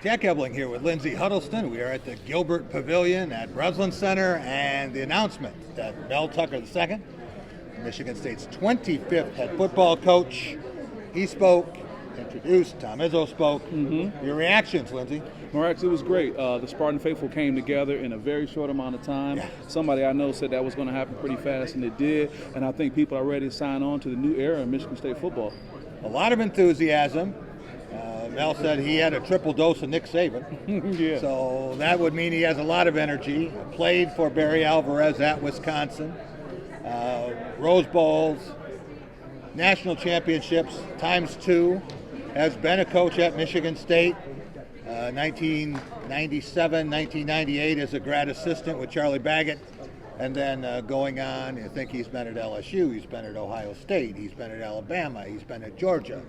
Jack Ebling here with Lindsay Huddleston. We are at the Gilbert Pavilion at Breslin Center, and the announcement that Mel Tucker II, Michigan State's 25th head football coach, he spoke, introduced, Tom Izzo spoke. Your reactions, Lindsay? It was great. The Spartan faithful came together in a very short amount of time. Yeah. Somebody I know said that was going to happen pretty fast, and it did. And I think people are ready to sign on to the new era in Michigan State football. A lot of enthusiasm. Mel said he had a triple dose of Nick Saban. Yeah. So that would mean he has a lot of energy. Played for Barry Alvarez at Wisconsin. Rose Bowls, national championships ×2. Has been a coach at Michigan State. 1997, 1998 as a grad assistant with Charlie Baggett. And then going on, I think he's been at LSU, he's been at Ohio State, he's been at Alabama, he's been at Georgia,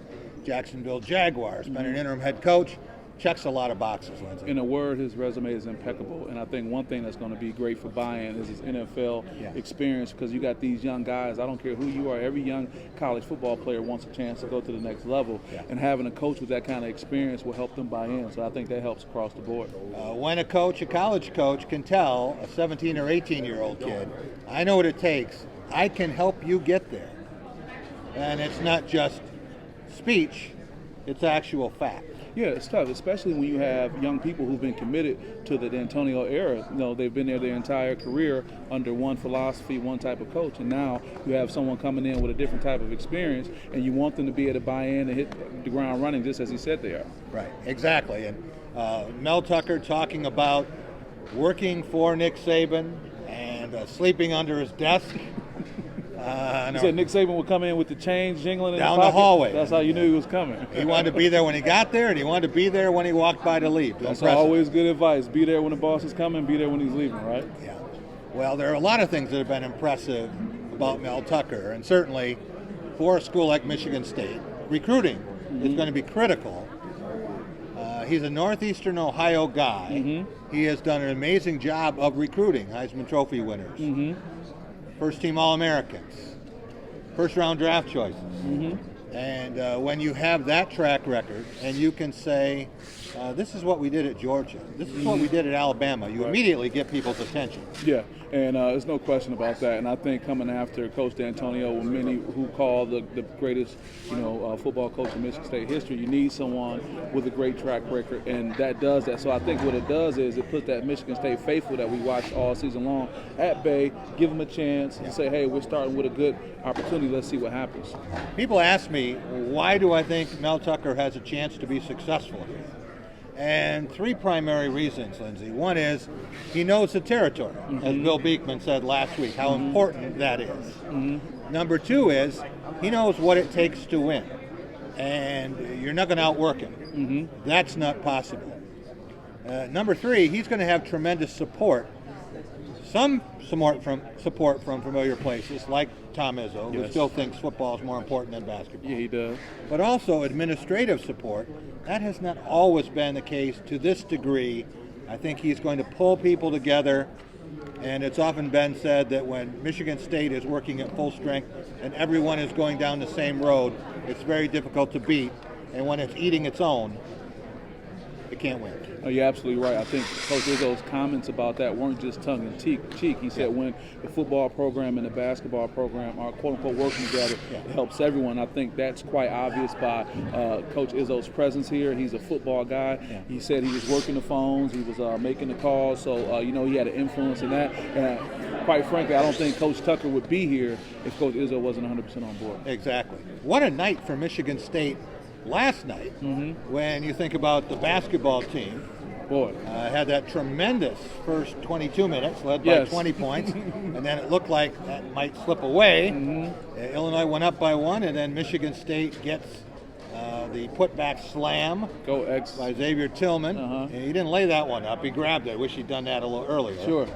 Jacksonville Jaguars, been an interim head coach. Checks a lot of boxes, Lindsay. In a word, his resume is impeccable. And I think one thing that's going to be great for buy-in is his NFL experience, because you got these young guys. I don't care who you are. Every young college football player wants a chance to go to the next level. Yeah. And having a coach with that kind of experience will help them buy in. So I think that helps across the board. When a college coach, can tell a 17 or 18-year-old kid, I know what it takes. I can help you get there. And it's not just speech, it's actual fact. Yeah, it's tough, especially when you have young people who've been committed to the D'Antonio era. You know, they've been there their entire career under one philosophy, one type of coach, and now you have someone coming in with a different type of experience, and you want them to be able to buy in and hit the ground running just as he said they are. Right, exactly. And Mel Tucker talking about working for Nick Saban and sleeping under his desk. He said Nick Saban would come in with the change jingling in down the the hallway. That's how you knew he was coming. He wanted to be there when he got there, and he wanted to be there when he walked by to leave. That's always good advice. Be there when the boss is coming, be there when he's leaving, right? Yeah. Well, there are a lot of things that have been impressive about Mel Tucker, and certainly for a school like Michigan State, recruiting is going to be critical. He's a Northeastern Ohio guy. He has done an amazing job of recruiting Heisman Trophy winners. First-team All-Americans, first-round draft choices. And when you have that track record and you can say, this is what we did at Georgia, this is what we did at Alabama, you immediately get people's attention. Yeah, and there's no question about that. And I think coming after Coach D'Antonio, many who call the greatest, football coach in Michigan State history, you need someone with a great track record, and that does that. So I think what it does is it puts that Michigan State faithful that we watched all season long at bay, give them a chance, and say, hey, we're starting with a good opportunity. Let's see what happens. People ask me, why do I think Mel Tucker has a chance to be successful here? And three primary reasons, Lindsay. One is he knows the territory, as Bill Beekman said last week, how important that is. Number two is he knows what it takes to win, and you're not going to outwork him. That's not possible. Number three, he's going to have tremendous support. Some support from familiar places, like Tom Izzo, who still thinks football is more important than basketball. Yeah, he does. But also administrative support. That has not always been the case to this degree. I think he's going to pull people together, and it's often been said that when Michigan State is working at full strength and everyone is going down the same road, it's very difficult to beat. And when it's eating its own, it can't win. Oh, you're absolutely right. I think Coach Izzo's comments about that weren't just tongue-in-cheek. He said when the football program and the basketball program are quote-unquote working together, it helps everyone. I think that's quite obvious by Coach Izzo's presence here. He's a football guy. Yeah. He said he was working the phones. He was making the calls. So, he had an influence in that. And quite frankly, I don't think Coach Tucker would be here if Coach Izzo wasn't 100% on board. Exactly. What a night for Michigan State last night, when you think about the basketball team. Boy. Had that tremendous first 22 minutes, led by 20 points, and then it looked like that might slip away. Illinois went up by one, and then Michigan State gets the putback slam by Xavier Tillman. And he didn't lay that one up. He grabbed it. I wish he'd done that a little earlier. Sure.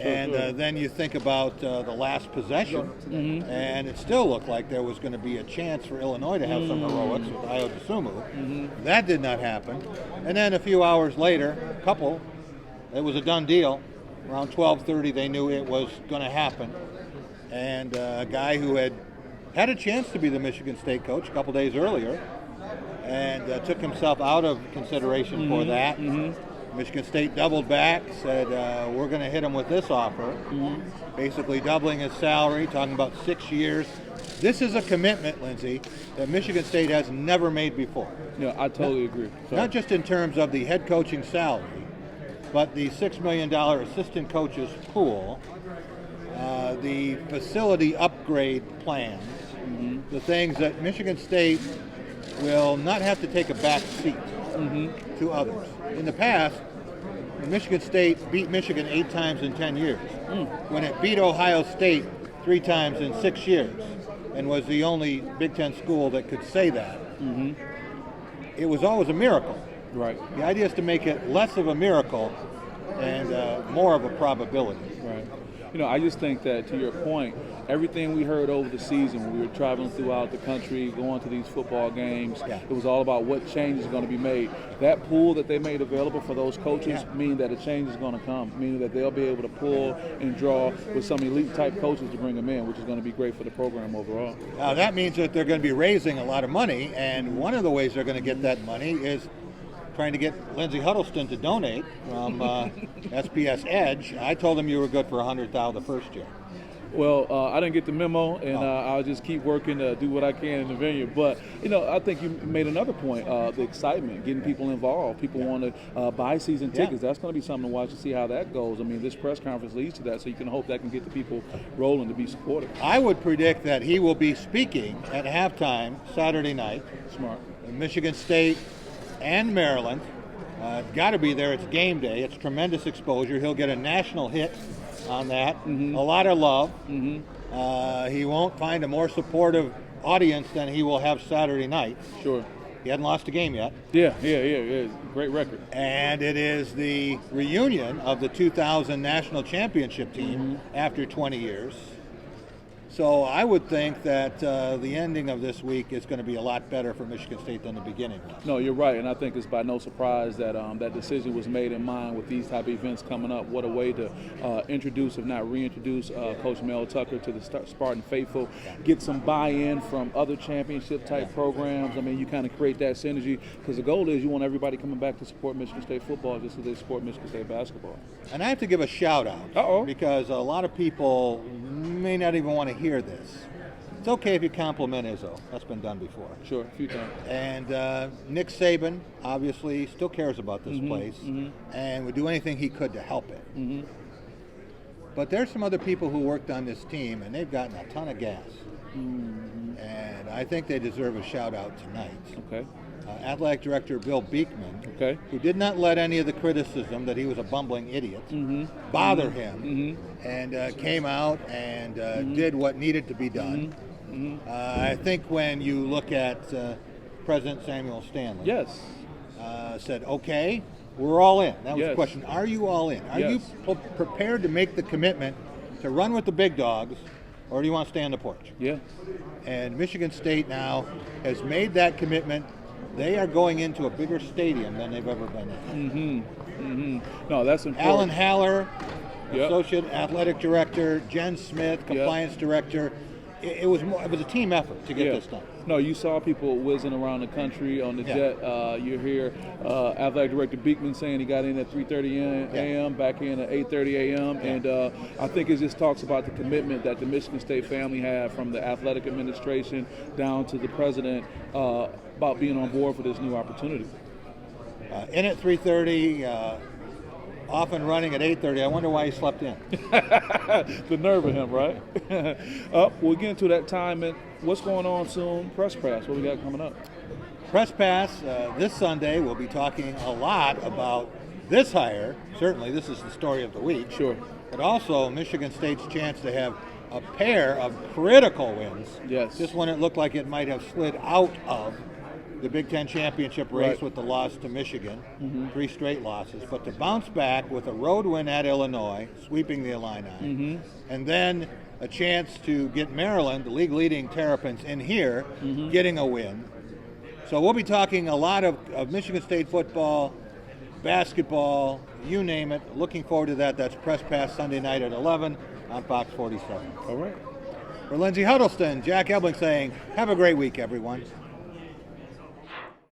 And then you think about the last possession, and it still looked like there was going to be a chance for Illinois to have some heroics with Ayo Dosunmu. That did not happen. And then a few hours later, it was a done deal. Around 12:30, they knew it was going to happen. And a guy who had a chance to be the Michigan State coach a couple days earlier and took himself out of consideration for that. Michigan State doubled back, said, we're going to hit him with this offer, basically doubling his salary, talking about 6 years. This is a commitment, Lindsay, that Michigan State has never made before. Yeah, I totally agree. Not just in terms of the head coaching salary, but the $6 million assistant coaches pool, the facility upgrade plans, the things that Michigan State will not have to take a back seat to others. In the past, Michigan State beat Michigan 8 times in 10 years, when it beat Ohio State 3 times in 6 years, and was the only Big Ten school that could say that. It was always a miracle. Right. The idea is to make it less of a miracle and more of a probability. Right. You know, I just think that, to your point, everything we heard over the season when we were traveling throughout the country, going to these football games, it was all about what changes are going to be made. That pool that they made available for those coaches mean that a change is going to come, meaning that they'll be able to pull and draw with some elite-type coaches to bring them in, which is going to be great for the program overall. Now, that means that they're going to be raising a lot of money, and one of the ways they're going to get that money is trying to get Lindsay Huddleston to donate from TheSPSEdge. I told him you were good for $100,000 the first year. Well, I didn't get the memo, and I'll just keep working to do what I can in the venue. But, you know, I think you made another point, the excitement, getting people involved. People want to buy season tickets. That's going to be something to watch to see how that goes. I mean, this press conference leads to that, so you can hope that can get the people rolling to be supportive. I would predict that he will be speaking at halftime Saturday night. Smart. Michigan State and Maryland. Got to be there. It's game day. It's tremendous exposure. He'll get a national hit on that. A lot of love. He won't find a more supportive audience than he will have Saturday night. Sure. He hadn't lost a game yet. Yeah. Great record. And it is the reunion of the 2000 national championship team after 20 years. So I would think that the ending of this week is going to be a lot better for Michigan State than the beginning was. No, you're right, and I think it's by no surprise that that decision was made in mind with these type of events coming up. What a way to introduce, if not reintroduce, Coach Mel Tucker to the Spartan faithful, get some buy-in from other championship-type programs. I mean, you kind of create that synergy, because the goal is you want everybody coming back to support Michigan State football just as they support Michigan State basketball. And I have to give a shout-out, because a lot of people may not even want to hear this. It's okay if you compliment Izzo. That's been done before. Sure, a few times. And Nick Saban obviously still cares about this place and would do anything he could to help it. But there's some other people who worked on this team, and they've gotten a ton of gas. And I think they deserve a shout-out tonight. Okay. Athletic Director Bill Beekman, who did not let any of the criticism that he was a bumbling idiot bother him, and came out and did what needed to be done. I think when you look at President Samuel Stanley, said, okay, we're all in. That was the question. Are you all in? Are you prepared to make the commitment to run with the big dogs, or do you want to stay on the porch? And Michigan State now has made that commitment. They are going into a bigger stadium than they've ever been in. No, that's important. Alan Haller, Associate Athletic Director, Jen Smith, Compliance Director. It was a team effort to get this done. No, you saw people whizzing around the country on the jet. You hear Athletic Director Beekman saying he got in at 3:30 a.m., back in at 8:30 a.m. And I think it just talks about the commitment that the Michigan State family have, from the athletic administration down to the president, about being on board for this new opportunity. In at 3:30, off and running at 8:30. I wonder why he slept in. The nerve of him, right? We'll get into that time. And what's going on soon? Press Pass. What we got coming up? Press Pass this Sunday. We'll be talking a lot about this hire. Certainly, this is the story of the week. Sure. But also Michigan State's chance to have a pair of critical wins. Just when it looked like it might have slid out of the Big Ten championship race with the loss to Michigan, 3 straight losses, but to bounce back with a road win at Illinois, sweeping the Illini, and then a chance to get Maryland, the league-leading Terrapins, in here, getting a win. So we'll be talking a lot of Michigan State football, basketball, you name it. Looking forward to that. That's Press Pass Sunday night at 11 on Fox 47. All right. For Lindsay Huddleston, Jack Ebling saying, have a great week, everyone.